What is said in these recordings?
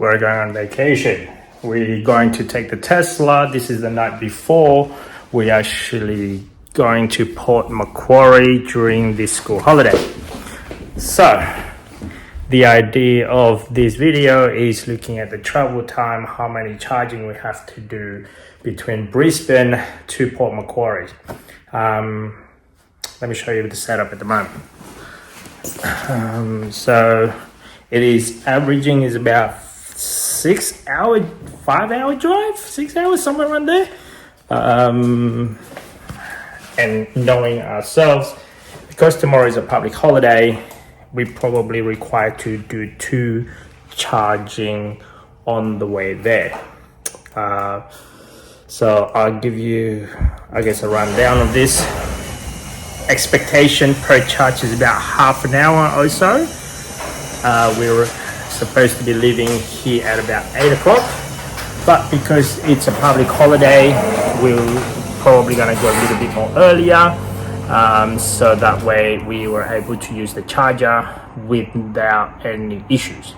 we're going on vacation. We're going to take the Tesla. This is the night before. We're actually going to Port Macquarie during this school holiday. So the idea of this video is looking at the travel time, how many charging we have to do between Brisbane to Port Macquarie. Let me show you the setup at the moment. So it is averaging is about 6 hour, 5 hour drive, 6 hours, somewhere around there. And knowing ourselves, because tomorrow is a public holiday, we probably require to do 2 charging on the way there. So I'll give you, I guess, a rundown of this. Expectation per charge is about half an hour or so. We were supposed to be leaving here at about 8 o'clock, but because it's a public holiday, we're probably going to go a little bit more earlier, so that way we were able to use the charger without any issues.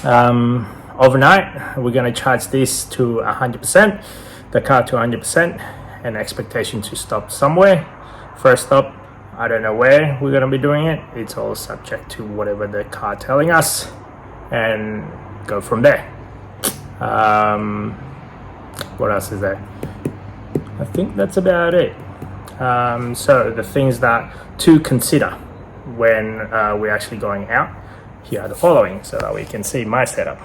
Overnight, we're going to charge this to 100%, the car to 100%, and expectation to stop somewhere. First stop, I don't know where we're going to be doing it. It's all subject to whatever the car telling us, and go from there. What else is there? I think that's about it. So the things that to consider when we're actually going out, here are the following, so that we can see my setup.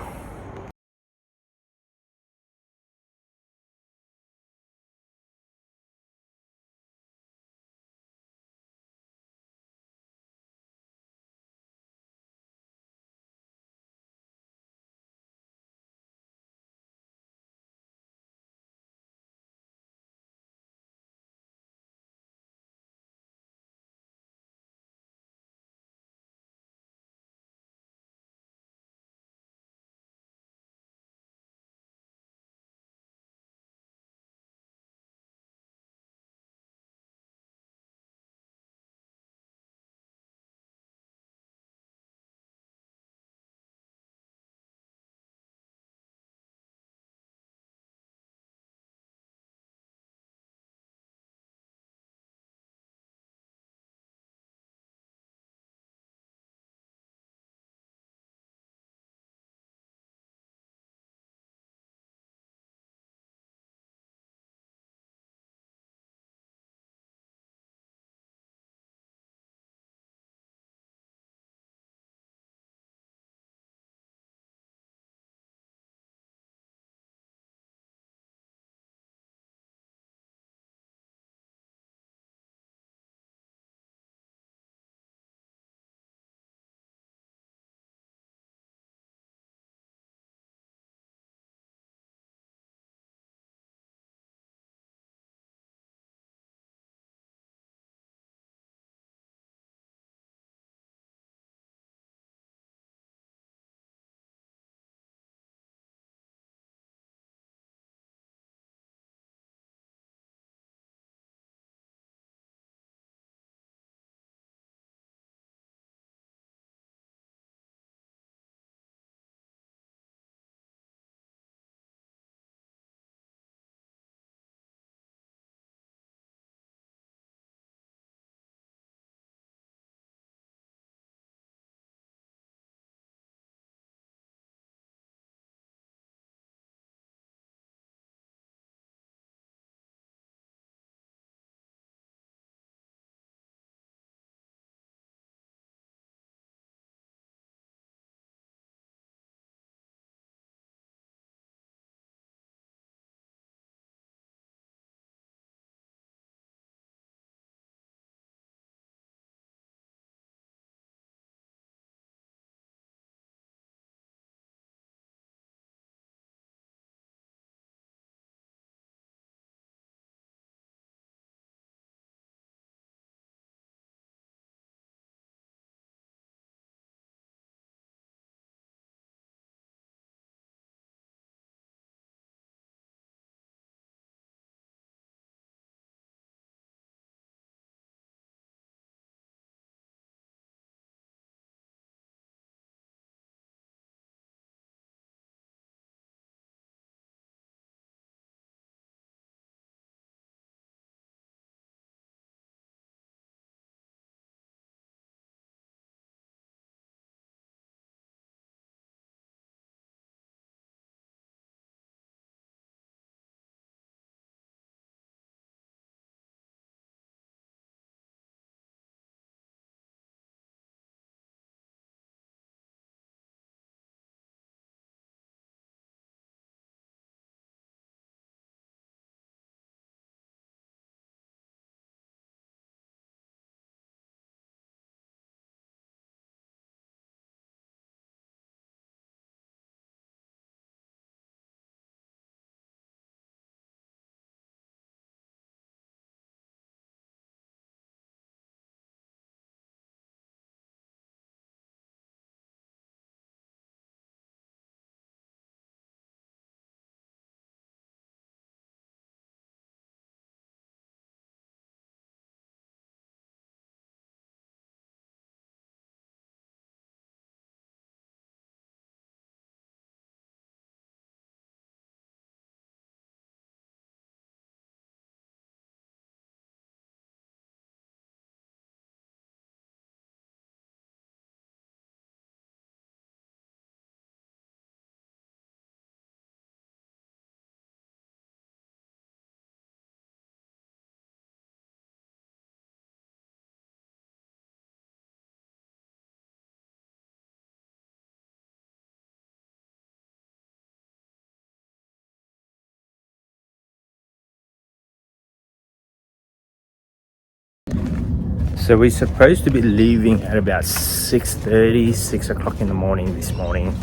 So we're supposed to be leaving at about 6:30, 6 o'clock in the morning this morning,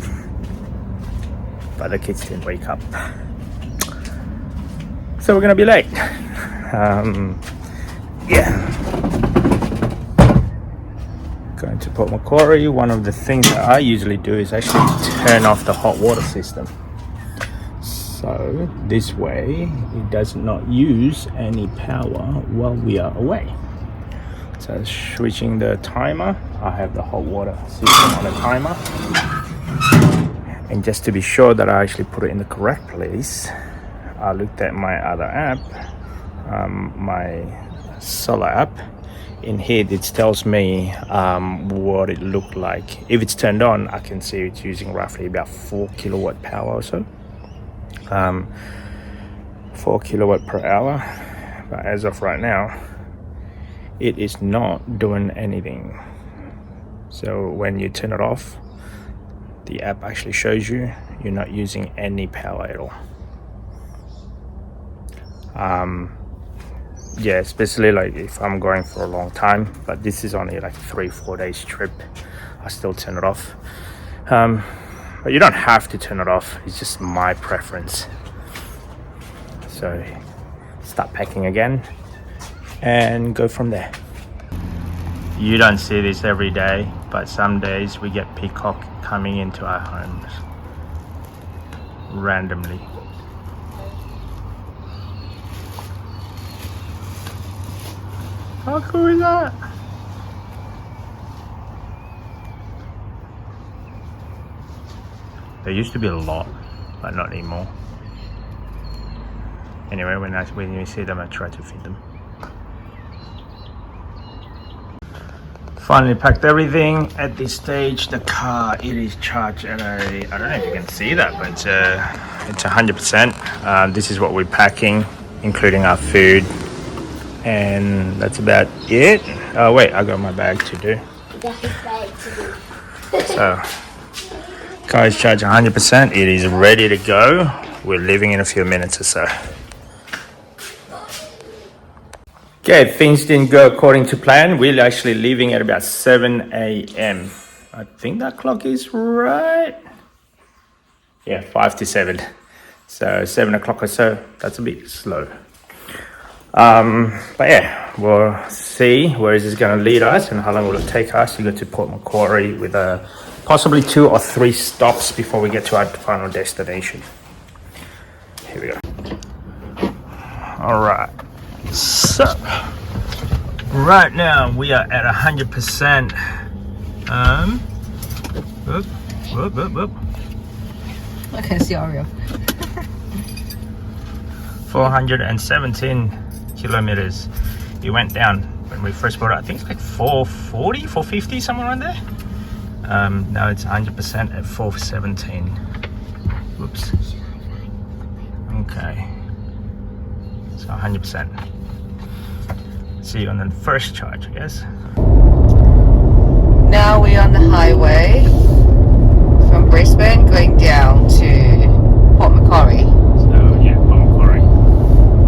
but the kids didn't wake up, so we're gonna be late. Going to Port Macquarie. One of the things that I usually do is actually turn off the hot water system, so this way it does not use any power while we are away. So switching the timer, I have the hot water system on the timer, and just to be sure that I actually put it in the correct place, I looked at my other app, my solar app. In here it tells me what it looked like. If it's turned on, I can see it's using roughly about 4 kilowatt power or so, 4 kilowatt per hour, but as of right now it is not doing anything. So when you turn it off, the app actually shows you're not using any power at all. Yeah, especially like if I'm going for a long time, but this is only like 3-4 days trip, I still turn it off. But you don't have to turn it off, it's just my preference. So start packing again and go from there. You don't see this every day, but some days we get peacock coming into our homes randomly. How cool is that? There used to be a lot, but not anymore. Anyway, when you see them, I try to feed them. Finally packed everything. At this stage, the car, it is charged at I don't know if you can see that, but it's 100%. This is what we're packing, including our food. And that's about it. Oh wait, I got my bag to do. So, car is charged 100%. It is ready to go. We're leaving in a few minutes or so. Okay, things didn't go according to plan. We're actually leaving at about 7 a.m. I think that clock is right. Yeah, 5 to 7. So 7 o'clock or so. That's a bit slow. But yeah, we'll see where is this going to lead us and how long will it take us to go to Port Macquarie with possibly 2 or 3 stops before we get to our final destination. Here we go. All right. So right now we are at 100%. Whoop. I can see Oreo. 417 kilometers. It went down when we first bought it. I think it's like 440, 450, somewhere around there. Now it's 100% at 417. Whoops. Okay. So 100%. See you on the first charge, I guess. Now we're on the highway from Brisbane going down to Port Macquarie. So yeah, Port Macquarie.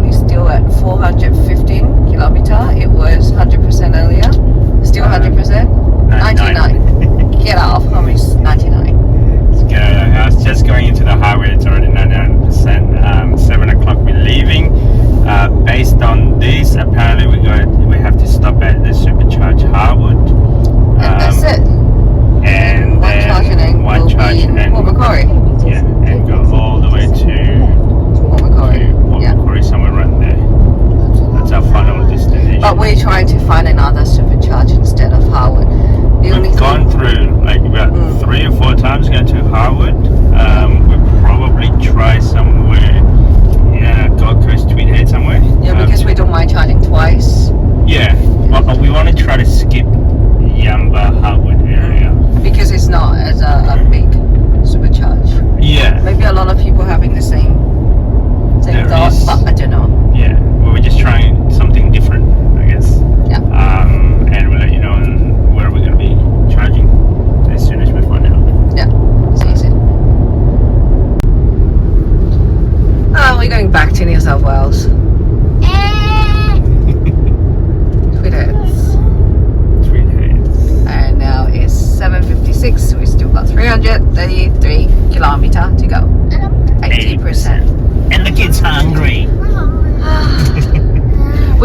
We're still at 415 kilometer. It was 100% earlier. Still 100%? 99. Get off. How much? 99. Let's go. I was just going into the highway. It's already 99%. 7 o'clock we're leaving. Based on this, apparently we have to stop at the Supercharge Harwood. And that's it. And one charge and then one charge and Port Macquarie. Yeah, and go all the way to Port Macquarie. Macquarie, somewhere around there. That's our final destination. But we're trying to find another supercharge instead of Harwood. We've gone through like about 3 or 4 times going to Harwood. We'll probably try somewhere, Gold Coast, Tweed Head somewhere. Yeah, because we don't mind charging twice.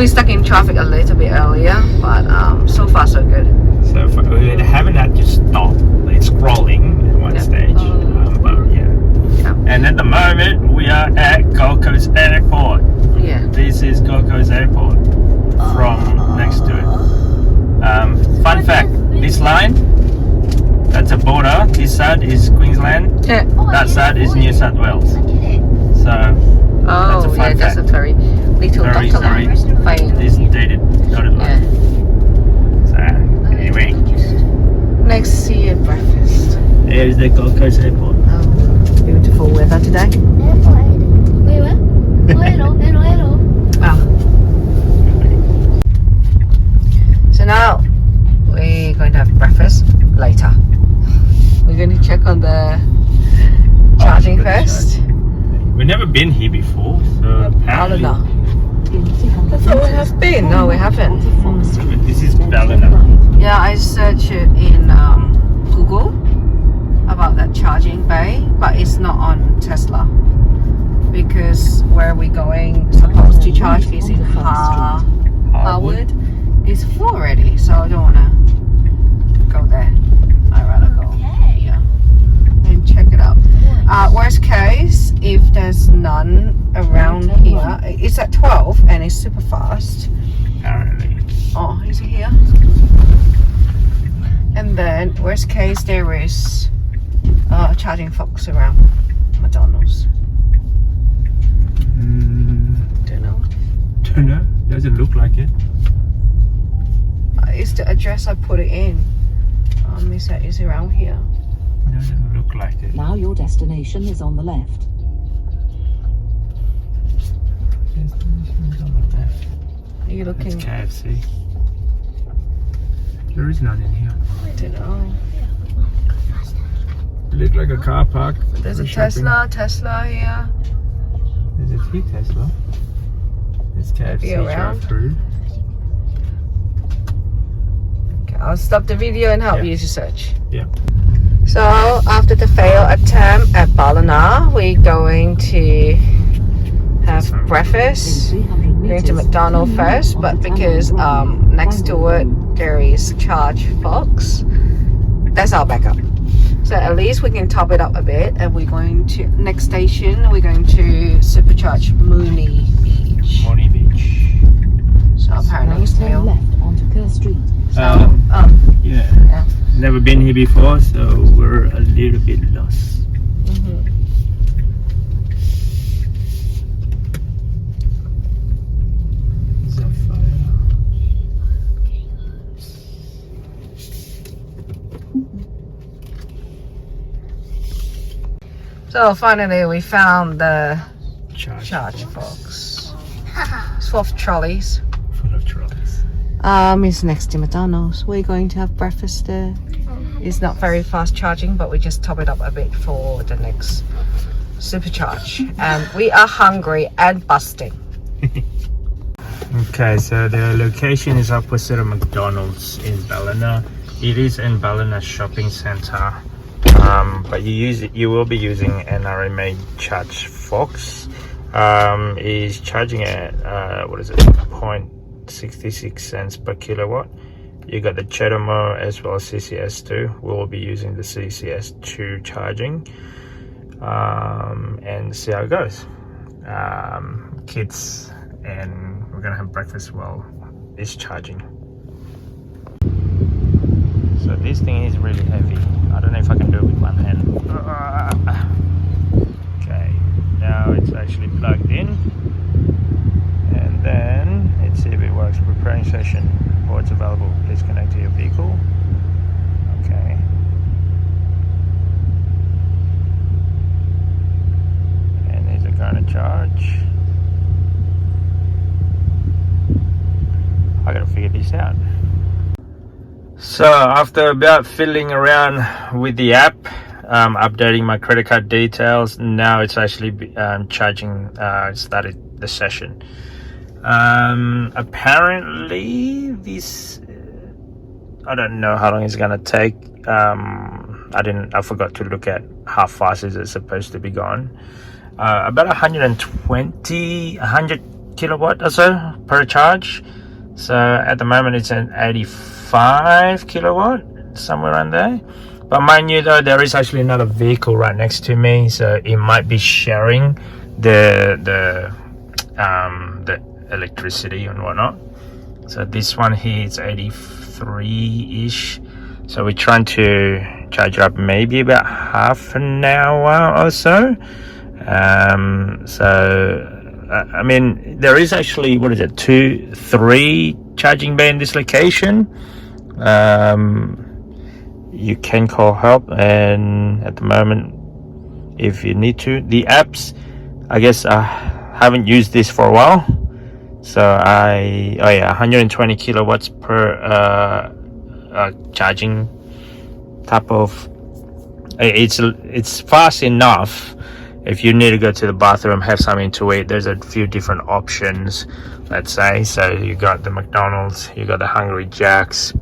We stuck in traffic a little bit earlier, but so far so good. So we haven't had to stop. It's scrolling at one stage. But yeah. And at the moment we are at Gold Coast Airport. Yeah. This is Gold Coast Airport from next to it. Fun fact, this line, that's a border. This side is Queensland. Yeah. That side is New South Wales. So that's a fun fact. That's a very little dotted line. Fine. This dated dotted line. So anyway, Next, see you at breakfast. there's the Gold Coast Airport. Beautiful weather today. So now we're going to have breakfast later. We're going to check on the charging first. We've never been here before, so apparently I thought we have been. No, we haven't. this is Ballina. Yeah, I searched it in Google about that charging bay, but it's not on Tesla because where we're going supposed to charge is in Harwood. It's full already, so I don't want to go there. I'd rather go here and check it out. Worst case, if there's none around here, it's at 12 and it's super fast. Apparently. Oh, is it here? And then, worst case, there is charging folks around McDonald's. Don't know. Don't know. Doesn't look like it. It's the address I put it in. Is around here. Doesn't look like it. Now your destination is on the left. Destination is on the left. Are you looking? It's KFC. There is none in here. I don't know. It looks like a car park. There's for a shopping. Tesla here. There's a few Tesla. There's KFC around. drive-through. Okay, I'll stop the video and help Yeah. you to search. Yeah. So after the failed attempt at Ballina, we're going to have breakfast. Going to McDonald's first, but because next to it there is charge box, that's our backup. So at least we can top it up a bit, and we're going to next station. We're going to supercharge Mooney Beach. Mooney Beach. So apparently it's Turn still. left onto Kerr Street. Yeah. Never been here before, so we're a little bit lost. So finally we found the Charge box. It's full of trolleys. full of trolleys. It's next to McDonald's. We're going to have breakfast there. It's not very fast charging, but we just top it up a bit for the next supercharge. And we are hungry and busting. Okay, so the location is opposite of McDonald's in Ballina. It is in Ballina Shopping Centre, but you will be using NRMA Charge Fox. Is charging at 0.66 cents per kilowatt. You got the Cheddar as well as CCS2. We'll be using the CCS2 charging, and see how it goes. Kids, and we're gonna have breakfast while it's charging. So this thing is really heavy. I don't know if I can do it with one hand. Okay, now it's actually plugged in, and then let's see if it works. Preparing session. Ports available. Please connect to your vehicle. Okay. And is it going to charge? I gotta figure this out. So after about fiddling around with the app, updating my credit card details, now it's actually charging. Started the session. Apparently this, I don't know how long it's gonna take. I forgot to look at how fast is it supposed to be gone. About 100 kilowatt or so per charge. So at the moment it's an 85 kilowatt, somewhere around there. But mind you though, there is actually another vehicle right next to me, so it might be sharing the electricity and whatnot. So this one here is 83-ish. So we're trying to charge it up maybe about half an hour or so. I mean, there is actually, 3 charging bay in this location. You can call help, and at the moment, if you need to, the apps, I guess I haven't used this for a while. So 120 kilowatts per charging type of. It's fast enough. If you need to go to the bathroom, have something to eat, there's a few different options, let's say. So you got the McDonald's, you got the Hungry Jack's.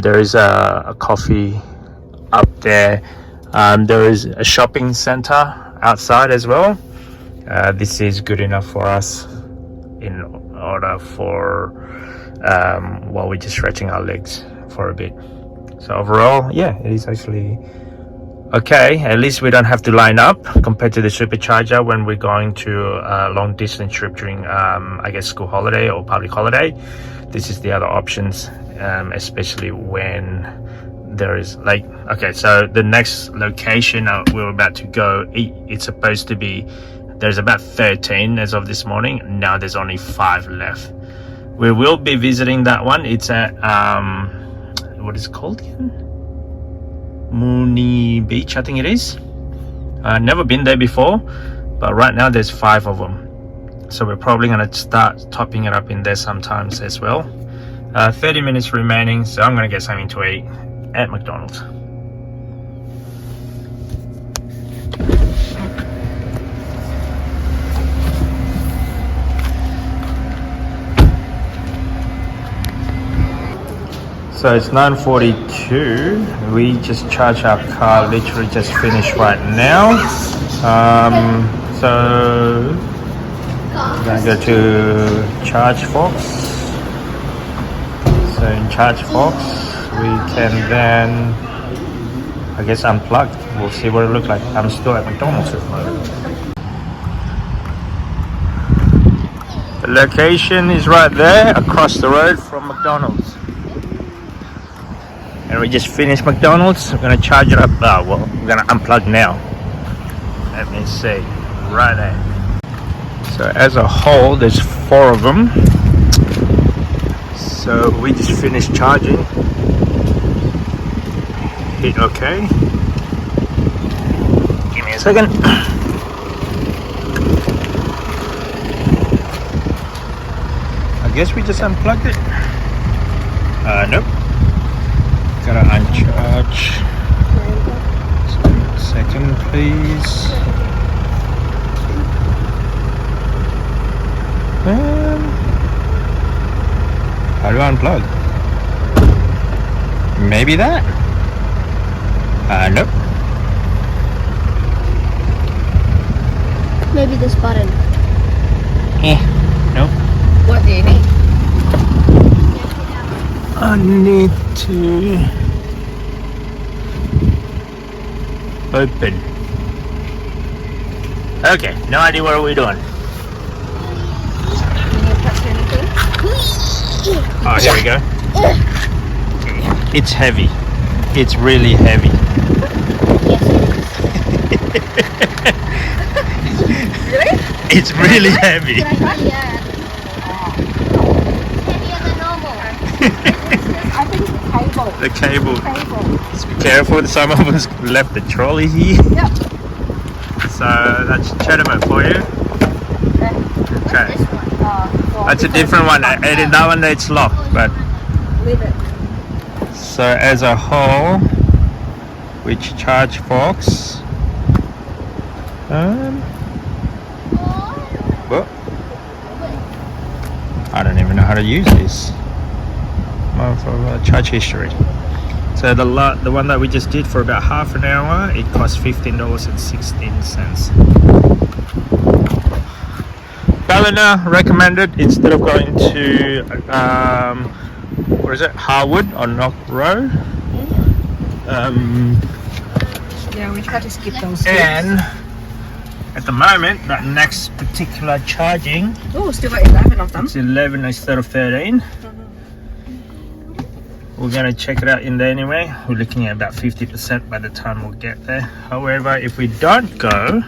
There is a coffee up there. There is a shopping center outside as well. This is good enough for us in order for while we're just stretching our legs for a bit. So overall, yeah, it is actually okay. At least we don't have to line up compared to the supercharger when we're going to a long distance trip during I guess school holiday or public holiday. This is the other options, especially when there is okay, so the next location we're about to go, it's supposed to be, there's about 13 as of this morning. Now there's only 5 left. We will be visiting that one. It's at what is it called again? Mooney Beach, I think it is. Never been there before, but right now there's 5 of them. So we're probably going to start topping it up in there sometimes as well. 30 minutes remaining, so I'm going to get something to eat at McDonald's. So it's 9:42. We just charged our car, literally just finished right now. So we're gonna go to Charge Fox. So in Charge Fox, we can then, I guess, unplug. We'll see what it looks like. I'm still at McDonald's at the moment. The location is right there, across the road from McDonald's. And we just finished McDonald's. We're gonna charge it up. We're gonna unplug now. Let me see, right there. So as a whole, there's 4 of them. So we just finished charging. Hit OK. Give me a second. I guess we just unplugged it. Nope. Gotta uncharge. Second, please. How do I unplug? Maybe that? Nope. Maybe this button. Nope. What do you need? I need to open. Okay, no idea what we're doing. Can you touch anything? Oh, here we go. It's heavy. It's really heavy. Really? It's really heavy. Yeah. Heavier than normal. I think it's the cable. The cable. Just be careful. Some of us left the trolley here. Yep. So that's Cheddar for you. Okay. This one. That's a different one. And in that one, it's locked. But Leave it. so as a whole, which Charge Fox? What? I don't even know how to use this. Charge history. So the one that we just did for about half an hour, it cost $15.16. Ballina recommended instead of going to what is it, Harwood or Knock Row. Yeah, we try to skip those. And at the moment, that next particular charging, Oh, still got 11 of them. it's 11 instead of 13. We're gonna check it out in there anyway. We're looking at about 50% by the time we'll get there. However, if we don't go,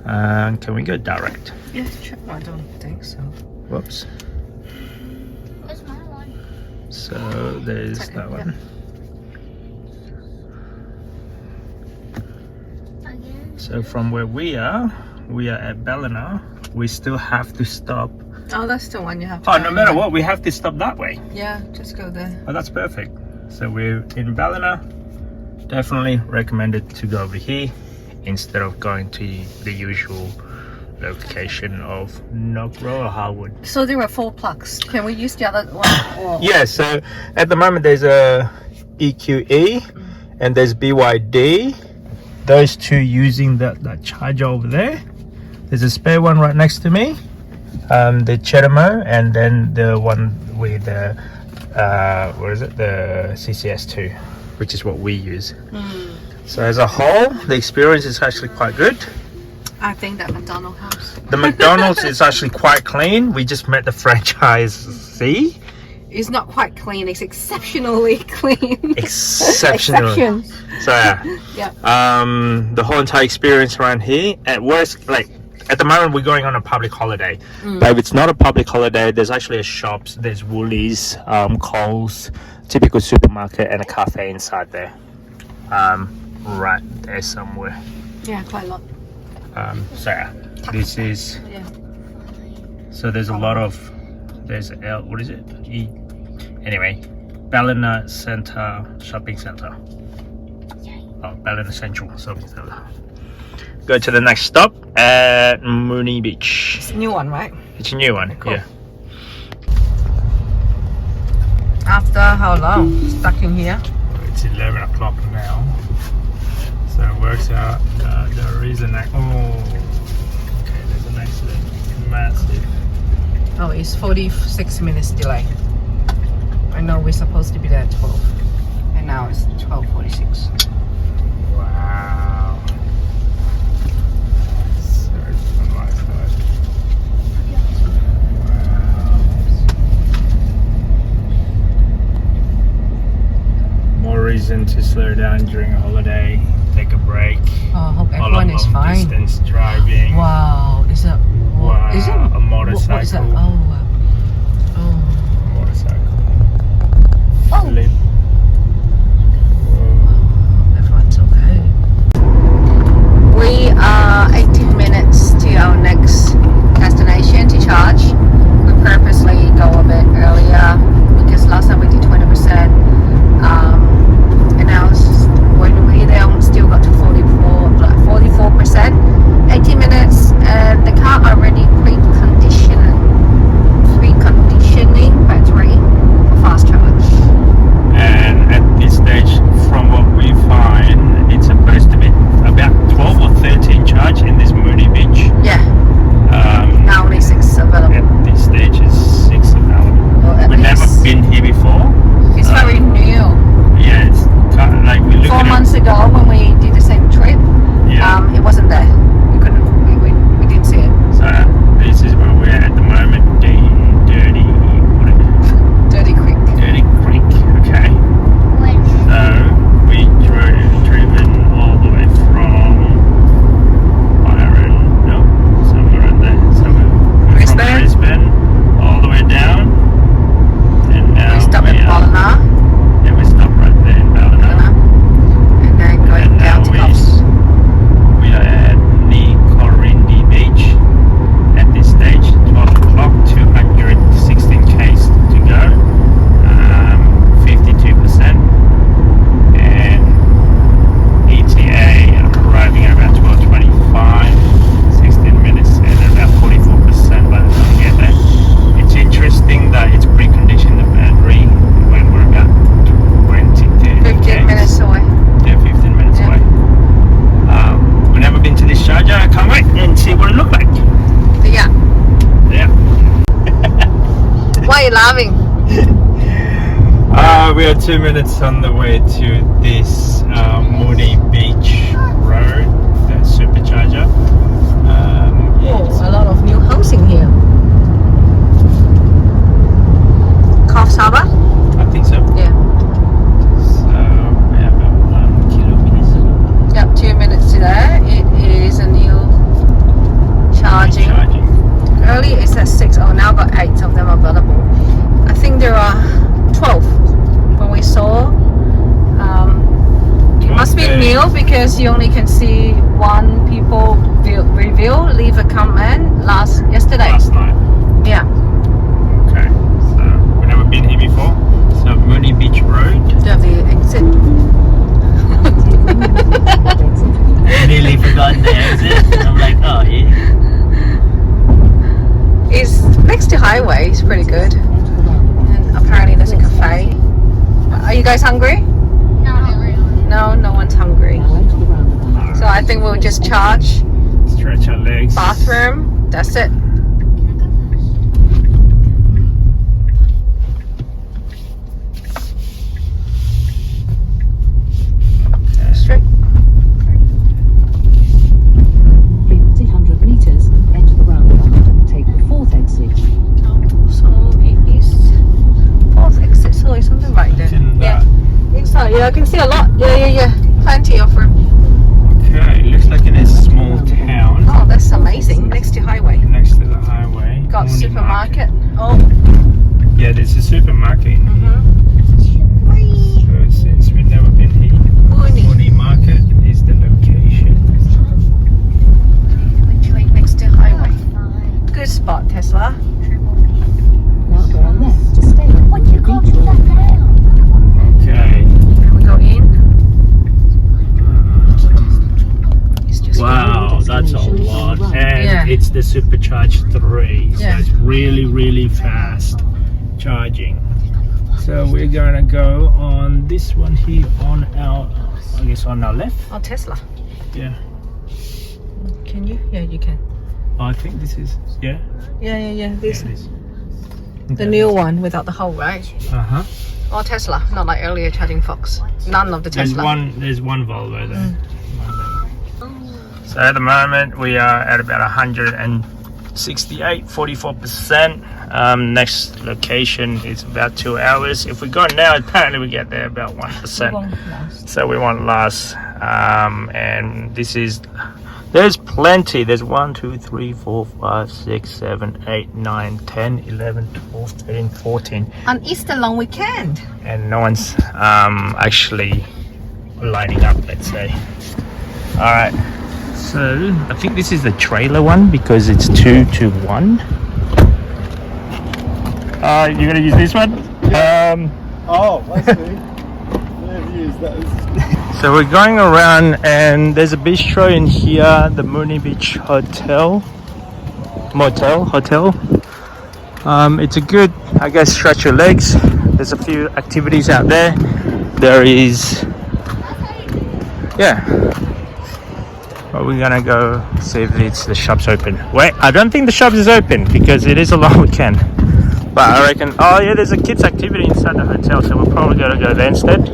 can we go direct? Yeah, sure. I don't think so. Whoops. Where's my one? So there's Okay, that yeah. one. Again? So from where we are at Ballina. We still have to stop. Oh, that's the one you have to Oh, go no matter in. what, we have to stop that way. Yeah, just go there. Oh, that's perfect. So we're in Ballina. Definitely recommended to go over here instead of going to the usual location of Knock Row or Harwood. So there were 4 plugs. Can we use the other one? Or... Yeah, so at the moment there's a EQE and there's BYD. Those two using that charger over there. There's a spare one right next to me. The Chetamo, and then the one with the what is it? The CCS2, which is what we use. So as a whole, the experience is actually quite good. I think that McDonald's house. The McDonald's is actually quite clean. We just met the franchisee. It's not quite clean. It's exceptionally clean. Exceptional. Exceptions. So yeah. Yeah. The whole entire experience around here. At worst, like at the moment we're going on a public holiday, but if it's not a public holiday, there's actually a shops. There's Woolies, Coles, typical supermarket, and a cafe inside there. Right there somewhere. Yeah, quite a lot. So yeah, this is. Yeah. So there's a lot of. There's what is it? Anyway, Ballina Centre Shopping Centre. Oh, Ballina Central Shopping Centre. Go to the next stop at Mooney Beach. It's a new one, right? It's a new one, Cool. yeah. After how long? Stuck in here? It's 11 o'clock now. So it works out there is an okay, there's an accident. Massive. Oh, it's 46 minutes delay. I know we're supposed to be there at 12. And now it's 12:46. Wow. Sorry for my side. Wow. More reason to slow down during a holiday, take a break. Oh, I hope All everyone is long fine. distance driving. Wow, is that... Wow, Is it a motorcycle. What is that? Oh, wow. Oh. Motorcycle. Oh. Flip. Whoa. Everyone's okay. We are 18 minutes to our next destination to charge. We purposely go a bit earlier because last time we did 20%. And now when we there, we still got to 44%. 18 minutes, and the car already preconditioning battery for fast charge. And at this stage, from what we find, it's supposed to be about 12 or 13 charge in this Mooney Beach. Yeah, Um, now only 6 available. at this stage is 6 available. Well, at We've never least. been here before. It's very new. Yeah, it's kind of like we look 4 at months ago when we did the same trip, Yeah. it wasn't there. We couldn't, we didn't see it. So this is where we're at the moment. Dirty Dirty Creek. Creek. Okay. When? So we driven all the way from Byron, no, somewhere around there. So we're from Brisbane? Brisbane all the way down, and now We stopped at we are- Ballina, Yeah, we stopped right there in Ballina. and then going And now down to Coffs. we are at Corindi Beach at this stage, 12 o'clock, 216 k's to go, 52%, and ETA arriving at about 12:25, 16 minutes, and about 44% by the time we get there. It's interesting that it's preconditioned the battery when we're about 30 15 k's. minutes away. Yeah, 15 minutes Yeah. away. We've never been to this charger. I can't wait and see what it looks like. Yeah. you laughing? We are 2 minutes on the way to this Mooney Beach Road, the supercharger. Oh, a lot of new housing here. Coffs Harbour? I think so. Yeah. So we have about 1 kilometers. Yep, 2 minutes to there. It is a new charging. Early it's at 6. Oh, now got 8 of them available. I think there are 12 when we saw. It must be new because you only can see one people review, leave a comment yesterday. Last night. Yeah. Okay. So we've never been here before. So Mooney Beach Road. Do you have the exit? Nearly forgot the exit. I'm like, oh yeah. It's next to highway. It's pretty good. And apparently there's a cafe. Are you guys hungry? No. No one's hungry. So I think we'll just charge. Stretch our legs. Bathroom. That's it. Straight. In 300 meters, enter the roundabout. Take the fourth exit. So it is fourth exit. So it's something right there. Yeah. Inside. Yeah, I can see a lot. Yeah. Plenty of room. Okay, it looks like in a small town. Oh, that's amazing. Next to highway. Next to the highway. Got Mooney supermarket. Market. Oh. Yeah, there's a supermarket in here. Mm-hmm. So since we've never been here, Mooney Market is the location. Literally next to highway. Good spot, Tesla. Now go left to stay on What you the call beach road. that? Okay. And we go in. It's just Wow, that's a lot. And Yeah. it's the Supercharge 3. So Yeah. it's really, really fast charging. So we're gonna go on this one here on our, I guess on our left. Oh, Tesla. Yeah. Can you? Yeah, you can. I think this is, yeah. Yeah. This Yeah, it is. the new one without the hole, right? Uh-huh. Or Tesla, not like earlier charging Fox. None of the There's Tesla. one Volvo there. So at the moment we are at about 168, 44%. Next location is about 2 hours. If we go now, apparently we get there about 1%. So we won't last. And this is, there's plenty. There's 1, 2, 3, 4, 5, 6, 7, 8, 9, 10, 11, 12, 13, 14. On Easter long weekend. And no one's actually lining up, let's say. All right. So I think this is the trailer one because it's 2 to 1. You're gonna use this one? Oh, I see. Never used that. So we're going around and there's a bistro in here, the Mooney Beach Hotel. It's a good, I guess, stretch your legs. There's a few activities out there. There is, yeah. But we're gonna go see if the shop's open. Wait, I don't think the shop is open because it is a long weekend. But I reckon, oh yeah, there's a kids activity inside the hotel, so we're probably gonna go there instead.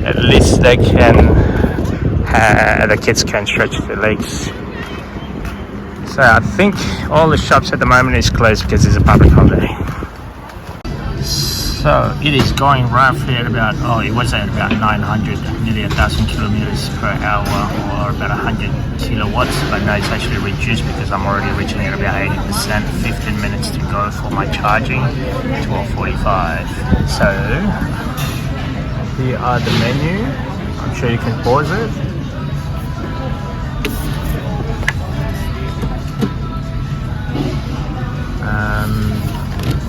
At least they can, the kids can stretch their legs. So I think all the shops at the moment is closed because it's a public holiday. So it is going roughly at about, it was at about 900, nearly 1,000 kilometers per hour, or about 100 kilowatts, but now it's actually reduced because I'm already reaching at about 80%, 15 minutes to go for my charging, 12:45. So here are the menu. I'm sure you can pause it.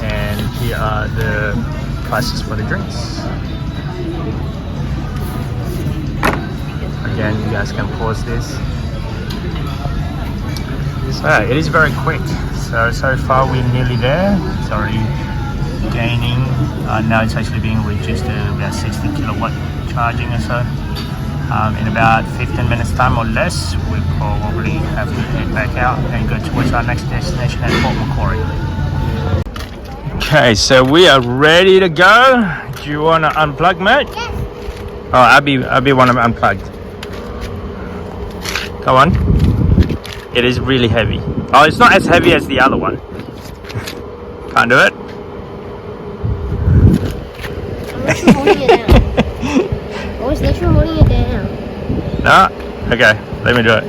And here are the prices for the drinks. Again, you guys can pause this. So it is very quick. So far we're nearly there. It's already gaining. Now it's actually being reduced to about 60 kilowatt charging or so. In about 15 minutes time or less, we probably have to head back out and go towards our next destination at Port Macquarie. Okay, so we are ready to go. Do you want to unplug, mate? Yes. Oh, Abby want to unplug. Go on. It is really heavy. Oh, it's not as heavy as the other one. Can't do it. I was holding it down. I was literally holding it down. No? Okay, let me do it.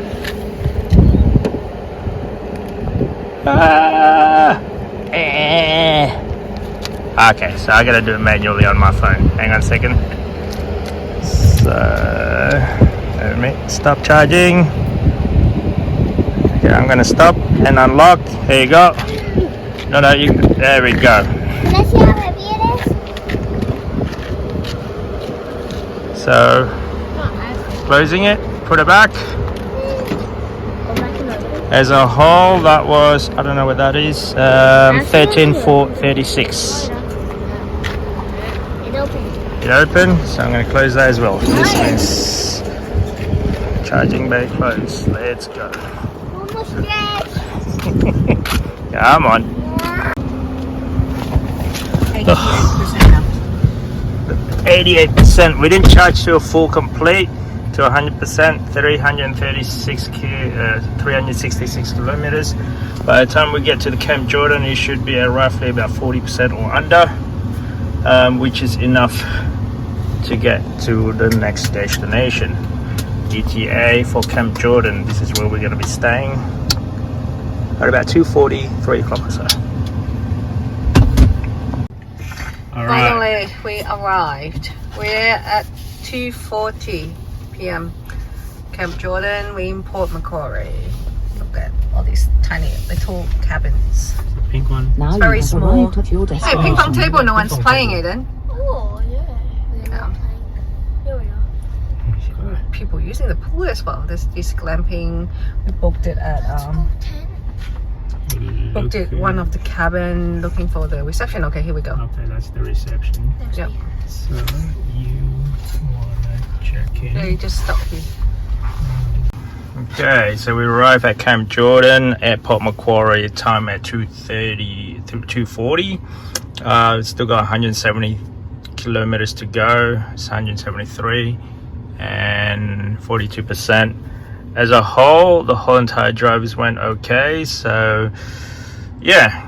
Ah! Okay, so I gotta do it manually on my phone. Hang on a second. So, let me stop charging. Okay, I'm gonna stop and unlock. There you go. No, there we go. Can I see how heavy it is? So, closing it, put it back. Go back and open it. As a whole, that was, I don't know what that is, 13,436. It opened. It opened, so I'm going to close that as well. This is charging bay closed. Let's go. Almost dead. Come on. 88%. We didn't charge to a full complete, to 100%, 366 kilometers. By the time we get to the Camp Jordan, it should be at roughly about 40% or under, which is enough to get to the next destination. ETA for Camp Jordan. This is where we're going to be staying at about 2:40, 3 o'clock or so. Finally, we arrived. We're at 2:40 p.m. Camp Jordan. We're in Port Macquarie. Look at all these tiny little cabins. Pink one. Now you very have small. arrived at your Hey, destination. ping pong table. No one's playing it. Then Oh, yeah. Yeah. Here we are. people using the pool as well. There's this glamping. We booked it at booked it one of the cabin. Looking for the reception. Okay, here we go. Okay, that's the reception. Yep. So you wanna check Yeah, in? you just stop here. Okay, so we arrived at Camp Jordan at Port Macquarie. Time at 2:30 to 2:40. Still got 170 kilometers to go. It's 173 and 42%. As a whole, the whole entire drive went okay. So, yeah.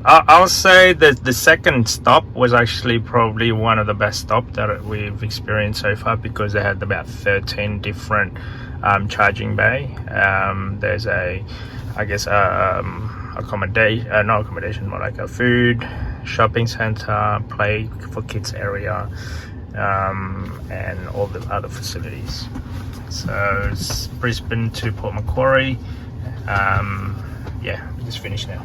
I'll say that the second stop was actually probably one of the best stops that we've experienced so far, because they had about 13 different charging bay. There's not accommodation, more like a food, shopping center, play for kids area, and all the other facilities. So it's Brisbane to Port Macquarie. Yeah, we just finished now.